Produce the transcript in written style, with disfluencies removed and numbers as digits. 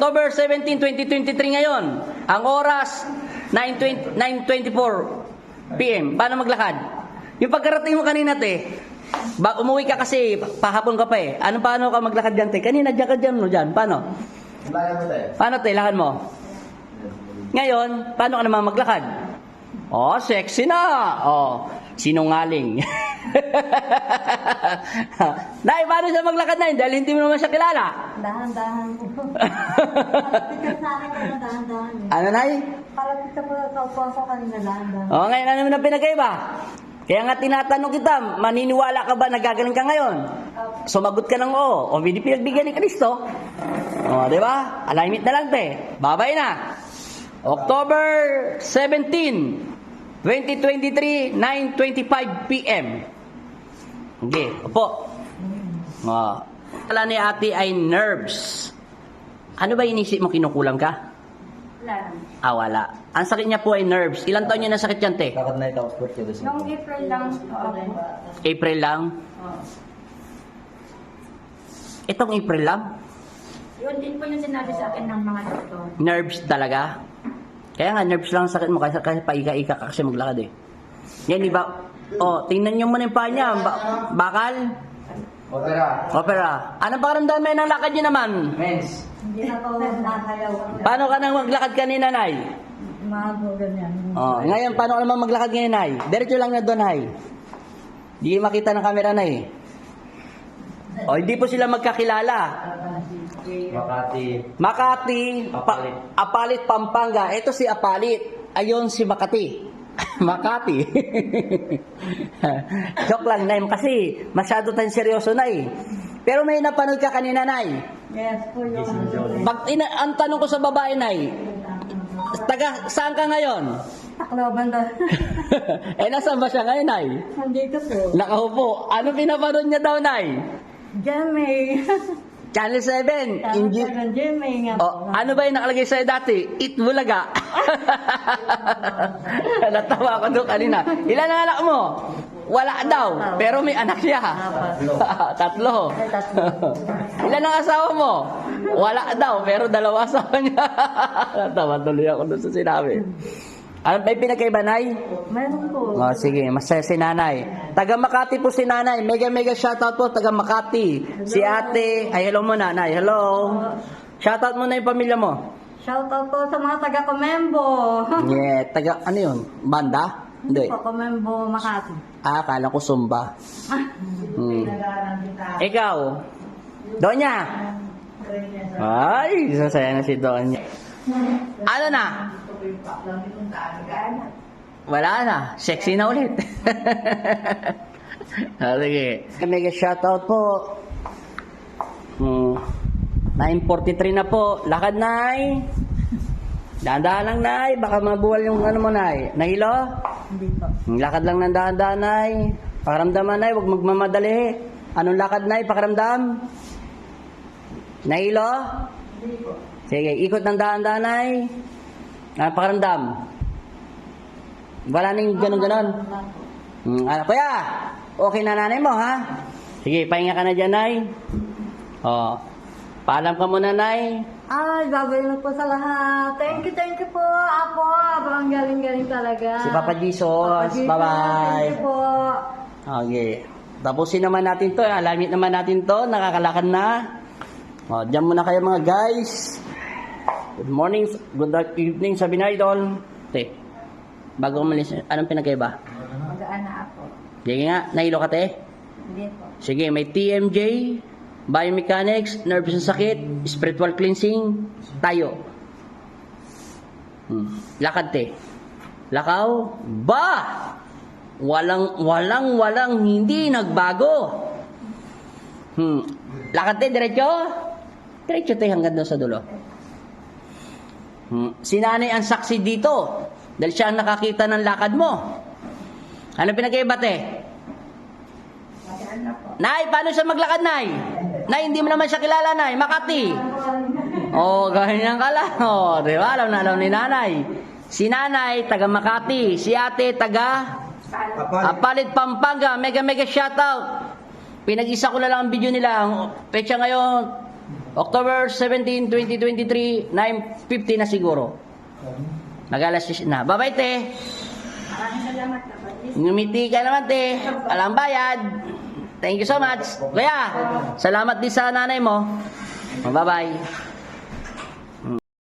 October 17, 2023 ngayon. Ang oras, 9:24 PM. Paano maglakad? Yung pagkarating mo kanina, te, umuwi ka kasi, pahapon ka pa eh. Paano ka maglakad dyan, te? Kanina, dyan ka dyan, no, dyan. Paano? Paano, te? Lakad mo? Ngayon, paano ka naman maglakad? Oh, sexy na! Oh, sinungaling. Nay, paano siya maglakad na yun? Dahil hindi mo naman siya kilala. Dahan-dahan po. Palapit ka sa akin na dahan-dahan eh. Ano, Nay? Palapit ka po sa upo ko kanina dahan-dahan. Oh, ngayon, ano naman ang pinagkaiba? Kaya nga tinatanong kita, maniniwala ka ba na gagaling ka ngayon? Sumagot ka ng oo. O, hindi pinagbigyan ni Kristo. O, di ba? Alignment na lang, te. Babay na. October 17, 2023, 9:25 PM. Okay, opo. Wala ni ate ay nerves. Ano ba inisip mo, kinukulam ka? Wala. Wala. Ang sakit niya po ay nerves. Ilang taon niya na sakit yan, te? Nung April lang ako. April lang? Itong April lang? Yun din po yung sinabi sa akin ng mga doktor. Nerves talaga? Kaya nga, nerves lang ang sakit mo kasi paika-ika ka kasi maglakad eh. Yan, di ba? Oh, tingnan niyo muna yung paa niya. Bakal? Opera. Anong pakiramdaman ng lakad niyo naman? Mens. Hindi na po nakayaw. Paano ka nang maglakad kanina, Nay? Mago ganyan. Oh, ngayon, paano ka naman maglakad ngayon, Nay? Diretso lang na doon, Nay. Hindi makita ng camera, Nay. Oh, hindi po sila magkakilala. Makati, Apalit, Pampanga. Ito si Apalit. Ayon si Makati. Makati. Joke lang, Nay. Kasi masyado tayong seryoso, Nay. Pero may napanood ka kanina, Nay. Yes po yun. Ang tanong ko sa babae, Nay, saan ka ngayon? Takloban doon. Nasaan ba siya ngayon, Nay? Nandito po. Nakaupo. Ano pinapanood niya daw, Nay? Jemay. Channel 7. Jemay nga Oh, po. ano ba yung nakalagay sa'yo dati? Eat Bulaga. Natawa ko doon kanina. Ilan ang anak mo? Wala daw. Pero may anak siya. Tatlo. Ilan ang asawa mo? Wala daw. Pero dalawa asawa niya. Natawa tuloy ako doon sa sinabi. Ano ba yung pinagkaiba, Nay? Meron po. Oh, sige, masaya si Nanay. Taga Makati po si Nanay. Mega shoutout po, taga Makati. Si ate, ay hello mo, Nanay. Hello. Shoutout mo na yung pamilya mo. Shoutout po sa mga taga-Comembo. Yeah, taga, ano yun? Banda? Hindi. Po, Comembo, Makati. Akala ko Sumba. Ikaw, Donya. Ay, sasaya na si Donya. Ano na? Wala na. Sexy na ulit. Sige. Mega shoutout po. 9:43 na po. Lakad, Nay. Dahan-dahan lang, Nay. Baka mabuwal yung ano mo, Nay. Nahilo? Hindi po. Lakad lang ng dahan-dahan, Nay. Pakiramdaman, Nay. Huwag magmamadali. Anong lakad, Nay? Pakiramdam? Nahilo? Hindi po. Sige, ikot ng dahan-dahan, Nay. Pakiramdam? Wala nang ganon-ganon. Kuya, okay na nanay mo, ha? Sige, pahinga ka na dyan, Nay. Oh, paalam ka muna, Nay. Ay, babayin po sa lahat. Thank you po, Apo. Ang galing-galing talaga. Si Papa Jesus. Papa Jesus, Bye-bye. Thank you po. Okay. Tapusin naman natin to. Alamit naman natin to. Nakakalakad na. O, dyan muna kayo mga guys. Good morning. Good evening. Sabi na, idol. Te, bago umalis, anong pinagkaiba? Magaan na ako. Sige nga, nahilo ka, te? Hindi po. Sige, may TMJ, biomechanics, nerves ng sakit, spiritual cleansing, tayo. Lakad, te. Lakaw, ba! Walang hindi nagbago. Lakad, te, diretso. Diretso, te, hanggang doon sa dulo. Si nanay ang saksi dito dahil siya ang nakakita ng lakad mo. Ano pinagkaiba, te? Magaan na po. Nay, paano siya maglakad, Nay? Nay, hindi mo naman siya kilala, Nay. Makati. Oh, ganyan ka lang. Oh, di ba? Alam na alam ni Nanay. Si Nanay, taga Makati. Si ate, taga Apalit, Pampanga. Mega shoutout. Pinag-isa ko na lang ang video nila. Pecha ngayon, October 17, 2023, 9:50 na siguro. Nag-alas 10 na. Bye-bye, te. Maraming salamat na. Ngumiti ka naman, te. Walang bayad. Thank you so much. Kuya, salamat din sa nanay mo. Bye-bye.